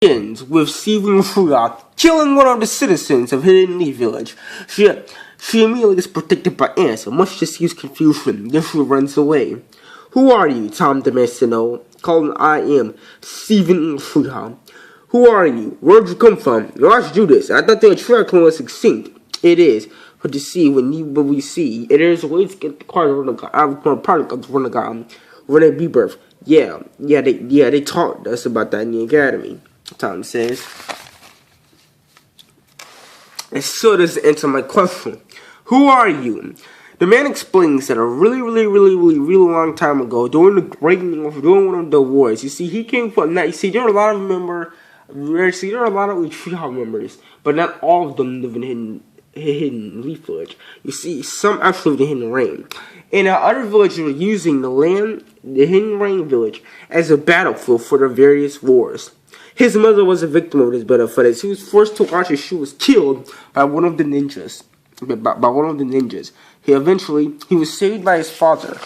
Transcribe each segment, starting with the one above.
Begins with Steven Fuga killing one of the citizens of Hidden Leaf Village. She immediately gets protected by ants, and much to Steve's confusion, then she runs away. Who are you? Tom demands to know. Calling, I am Steven Fuga. Who are you? Where'd you come from? Let's do this. I thought the entire clone was extinct. It is. But to see when we see, it is a way to get the car to run a product of run a rebirth. Yeah, they taught us about that in the academy. Tom says. And so does answer my question. Who are you? The man explains that a really long time ago, during one of the wars, you see, he came from that. You see, there are a lot of Uchiha members, but not all of them live in Hidden Leaf Village. You see, some actually live in Hidden Rain. And other villages were using the Hidden Rain Village, as a battlefield for their various wars. His mother was a victim of this battlefield, as he was forced to watch as she was killed by one of the ninjas. He was saved by his father.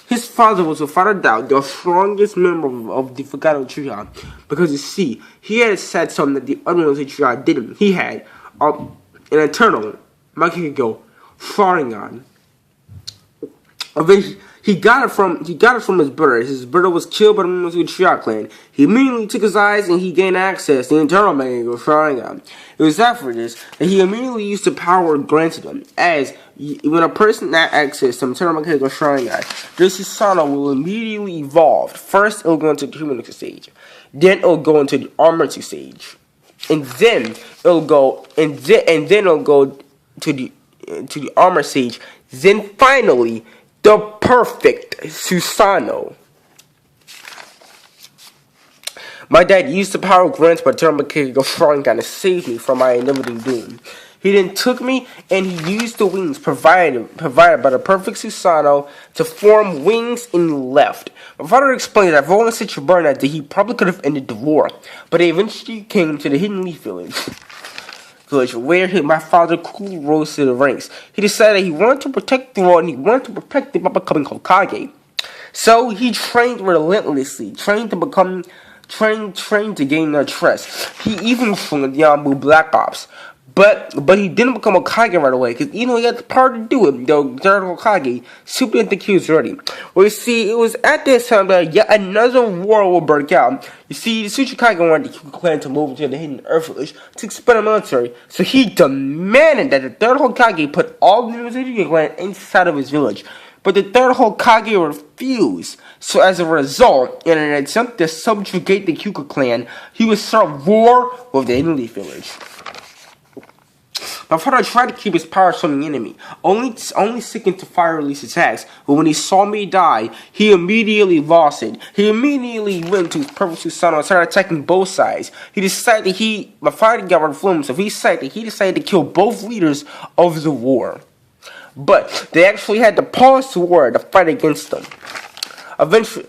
His father was without a doubt the strongest member of the Forgotten Uchiha, because you see, he had said something that the other ones Uchiha didn't. He had an eternal Makiko Sharingan. Eventually, he got it from his brother. His brother was killed by the members of the Uchiha clan. He immediately took his eyes and he gained access to the internal Makiko Sharingan. It was after this that he immediately used the power granted him, as when a person has access to internal Makiko Sharingan, this Susanoo will immediately evolve. First, it will go into the human stage, then it will go into the armored stage, and then it will go to the armor stage. Then finally, the perfect Susanoo. My dad used the power granted by Eternal Makiko Sharingan to save me from my inevitable doom. He then took me and he used the wings provided by the perfect Susanoo to form wings and left. My father explained that if only such a burn that he probably could have ended the war, but they eventually came to the Hidden Leaf Village, where my father coolly rose to the ranks. He decided he wanted to protect the world, and he wanted to protect it by becoming Hokage. So he trained relentlessly, trained to gain their trust. He even joined the Yambu Black Ops. But he didn't become Hokage right away, because even though he had the power to do it, the third Hokage, Super didn't think he was ready. Well, you see, it was at this time that yet another war will break out. You see, the Tsuchikage wanted the Hyuga clan to move into the Hidden Earth Village to expand the military, so he demanded that the third Hokage put all the members of the Hyuga clan inside of his village. But the third Hokage refused. So as a result, in an attempt to subjugate the Hyuga clan, he would start war with the Hidden Leaf Village. My father tried to keep his power from the enemy, only seeking to fire release attacks, but when he saw me die, he immediately lost it. He immediately went to his perfect Susanoo and started attacking both sides. He decided my father got influence, so he decided to kill both leaders of the war. But they actually had to pause the war to fight against them. Eventually,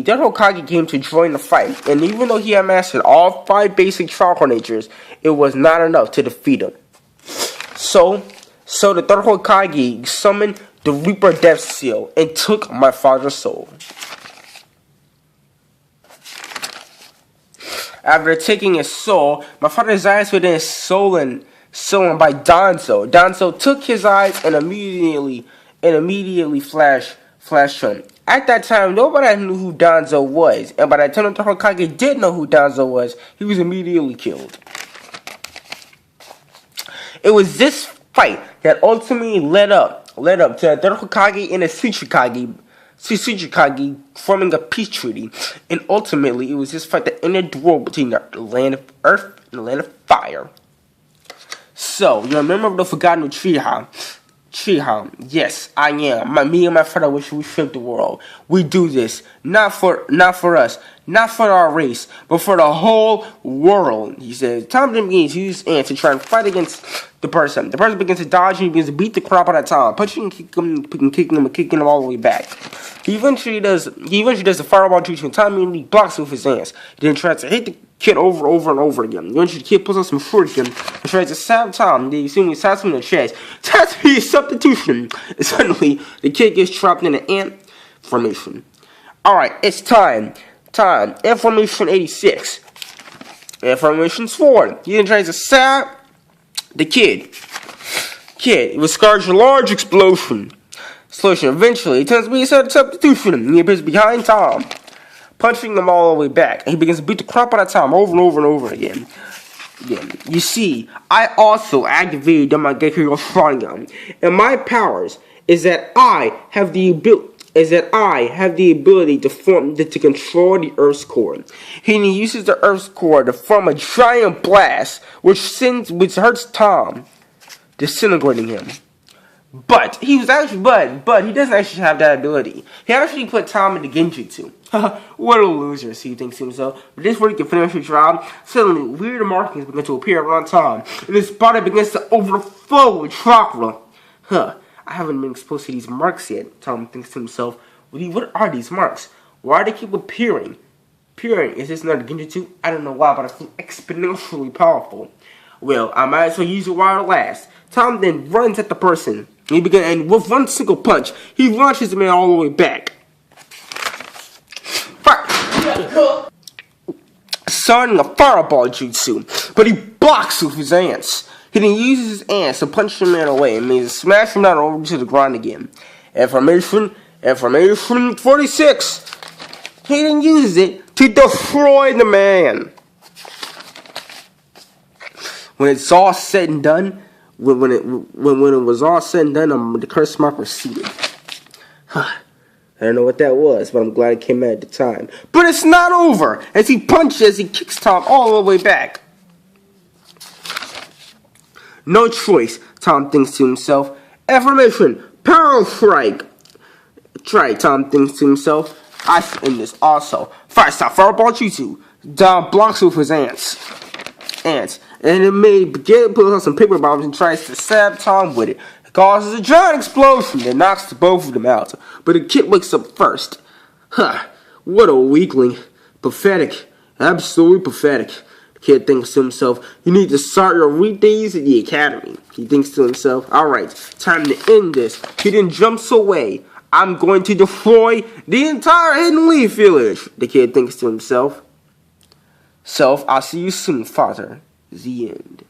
the Hokage came to join the fight, and even though he had mastered all 5 basic chakra natures, it was not enough to defeat him. So the third Hokage summoned the Reaper Death Seal and took my father's soul. After taking his soul, my father's eyes were then stolen by Danzo. Danzo took his eyes and immediately flashed him. At that time, nobody knew who Danzo was, and by the time the Hokage did know who Danzo was, he was immediately killed. It was this fight that ultimately led up to the third Hokage and the Tsuchikage forming a peace treaty, and ultimately it was this fight that ended the war between the land of Earth and the land of Fire. So, you're a member of the Forgotten Uchiha. Yes, I am. Me and my father wish we shaped the world. We do this not for us, not for our race, but for the whole world. He says. Tom then begins to use ants to try and fight against the person. The person begins to dodge and he begins to beat the crap out of Tom, punching and kicking him all the way back. He eventually does the fireball treatment, and Tom immediately blocks with his ants. He then tries to hit the kid over and over again. Eventually the kid pulls out some shuriken and tries to stab Tom. They assume he stabs him in the chest. It has to be a substitution. And suddenly the kid gets trapped in an ant formation. Alright, it's time. Information 86. Information sworn. He then tries to stab the kid. It was scarred a large explosion. Eventually, he turns to be a substitution. He appears behind Tom, punching them all the way back. And he begins to beat the crap out of Tom over and over and over again. You see, I also activated my Gekiro Sharingan, and my powers is that I have the ability to control the Earth's core. He uses the Earth's core to form a giant blast, which hurts Tom, disintegrating him. But he doesn't actually have that ability. He actually put Tom into Genjutsu. What a loser, he thinks to himself. But this way he can finish the job. Suddenly, weird markings begin to appear around Tom, and his body begins to overflow with chakra. I haven't been exposed to these marks yet, Tom thinks to himself. What are these marks? Why do they keep appearing? Is this not a Genjutsu? I don't know why, but I feel exponentially powerful. Well, I might as well use it while it lasts. Tom then runs at the person. And with one single punch, he launches the man all the way back. Starting a fireball jutsu, but he blocks with his ants. He then uses his ants to punch the man away and means smash him down over to the ground again. Information 46. He then uses it to destroy the man. When it's all said and done, when it was all said and done, the curse mark receded. I don't know what that was, but I'm glad it came out at the time. But it's not over! As he kicks Tom all the way back. No choice, Tom thinks to himself. Affirmation, power strike. Tom thinks to himself. I should end this also. Fireball jutsu. Tom blocks with his ants. And then pulls out some paper bombs and tries to stab Tom with it. It causes a giant explosion that knocks both of them out. But the kid wakes up first. What a weakling. Pathetic. Absolutely pathetic. The kid thinks to himself, you need to start your weekdays at the academy. He thinks to himself, alright, time to end this. He then jumps away. I'm going to destroy the entire Hidden Leaf Village. The kid thinks to himself. I'll see you soon, father. The end.